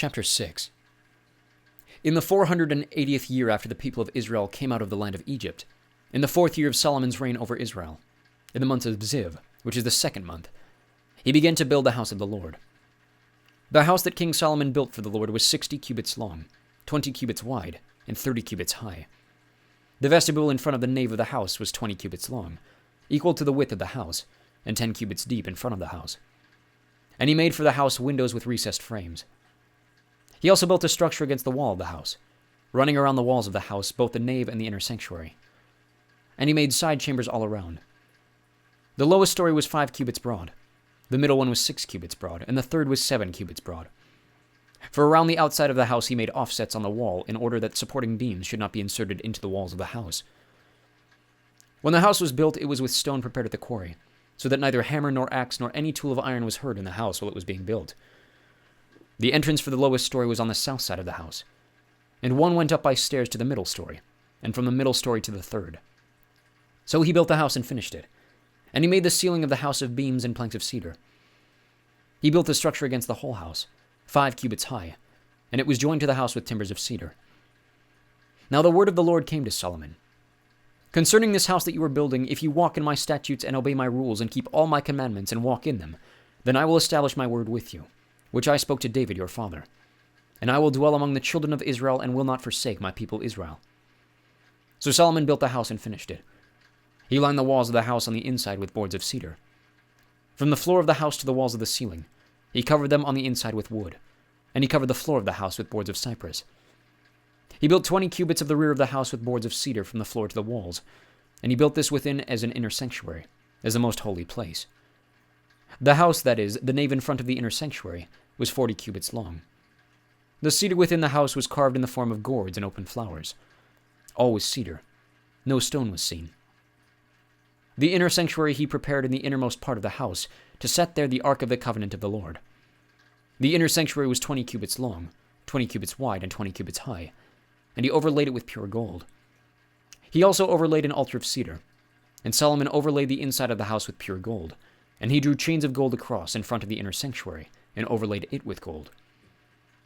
Chapter 6. In the 480th year after the people of Israel came out of the land of Egypt, in the 4th year of Solomon's reign over Israel, in the month of Ziv, which is the 2nd month, he began to build the house of the Lord. The house that King Solomon built for the Lord was 60 cubits long, 20 cubits wide, and 30 cubits high. The vestibule in front of the nave of the house was 20 cubits long, equal to the width of the house, and 10 cubits deep in front of the house. And he made for the house windows with recessed frames. He also built a structure against the wall of the house, running around the walls of the house, both the nave and the inner sanctuary. And he made side chambers all around. The lowest story was 5 cubits broad, the middle one was 6 cubits broad, and the third was 7 cubits broad. For around the outside of the house he made offsets on the wall in order that supporting beams should not be inserted into the walls of the house. When the house was built, it was with stone prepared at the quarry, so that neither hammer nor axe nor any tool of iron was heard in the house while it was being built. The entrance for the lowest story was on the south side of the house, and one went up by stairs to the middle story, and from the middle story to the third. So he built the house and finished it, and he made the ceiling of the house of beams and planks of cedar. He built the structure against the whole house, 5 cubits high, and it was joined to the house with timbers of cedar. Now the word of the Lord came to Solomon. Concerning this house that you are building, if you walk in my statutes and obey my rules and keep all my commandments and walk in them, then I will establish my word with you, which I spoke to David your father. And I will dwell among the children of Israel and will not forsake my people Israel. So Solomon built the house and finished it. He lined the walls of the house on the inside with boards of cedar. From the floor of the house to the walls of the ceiling, he covered them on the inside with wood, and he covered the floor of the house with boards of cypress. He built 20 cubits of the rear of the house with boards of cedar from the floor to the walls, and he built this within as an inner sanctuary, as the most holy place. The house, that is, the nave in front of the inner sanctuary, was 40 cubits long. The cedar within the house was carved in the form of gourds and open flowers. All was cedar. No stone was seen. The inner sanctuary he prepared in the innermost part of the house, to set there the ark of the covenant of the Lord. The inner sanctuary was 20 cubits long, 20 cubits wide, and 20 cubits high, and he overlaid it with pure gold. He also overlaid an altar of cedar, and Solomon overlaid the inside of the house with pure gold, and he drew chains of gold across in front of the inner sanctuary, and overlaid it with gold.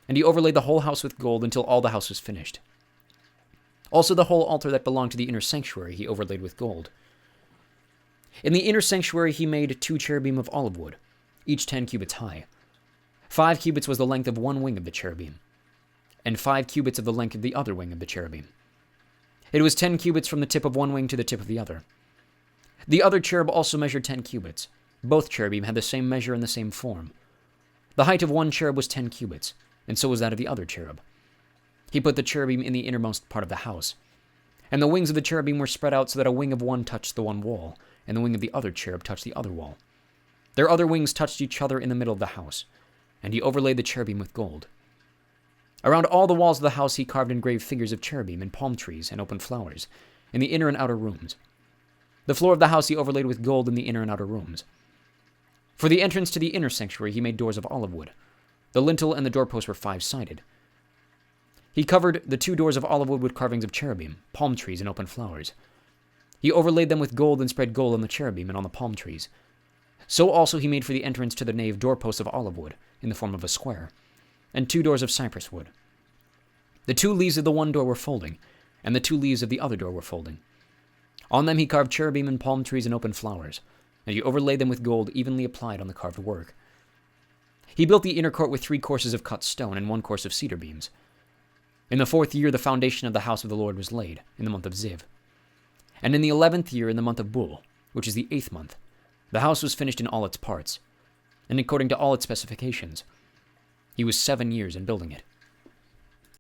And he overlaid the whole house with gold until all the house was finished. Also the whole altar that belonged to the inner sanctuary he overlaid with gold. In the inner sanctuary he made 2 cherubim of olive wood, each 10 cubits high. 5 cubits was the length of one wing of the cherubim, and 5 cubits of the length of the other wing of the cherubim. It was 10 cubits from the tip of one wing to the tip of the other. The other cherub also measured 10 cubits. Both cherubim had the same measure and the same form. The height of one cherub was 10 cubits, and so was that of the other cherub. He put the cherubim in the innermost part of the house, and the wings of the cherubim were spread out so that a wing of one touched the one wall, and the wing of the other cherub touched the other wall. Their other wings touched each other in the middle of the house, and he overlaid the cherubim with gold. Around all the walls of the house he carved engraved figures of cherubim and palm trees and open flowers, in the inner and outer rooms. The floor of the house he overlaid with gold in the inner and outer rooms. For the entrance to the inner sanctuary he made doors of olive wood. The lintel and the doorposts were 5-sided. He covered the 2 doors of olive wood with carvings of cherubim, palm trees, and open flowers. He overlaid them with gold and spread gold on the cherubim and on the palm trees. So also he made for the entrance to the nave doorposts of olive wood, in the form of a square, and 2 doors of cypress wood. The 2 leaves of the one door were folding, and the 2 leaves of the other door were folding. On them he carved cherubim and palm trees and open flowers, and he overlaid them with gold evenly applied on the carved work. He built the inner court with 3 courses of cut stone and 1 course of cedar beams. In the 4th year the foundation of the house of the Lord was laid, in the month of Ziv. And in the 11th year, in the month of Bul, which is the 8th month, the house was finished in all its parts, and according to all its specifications. He was 7 years in building it.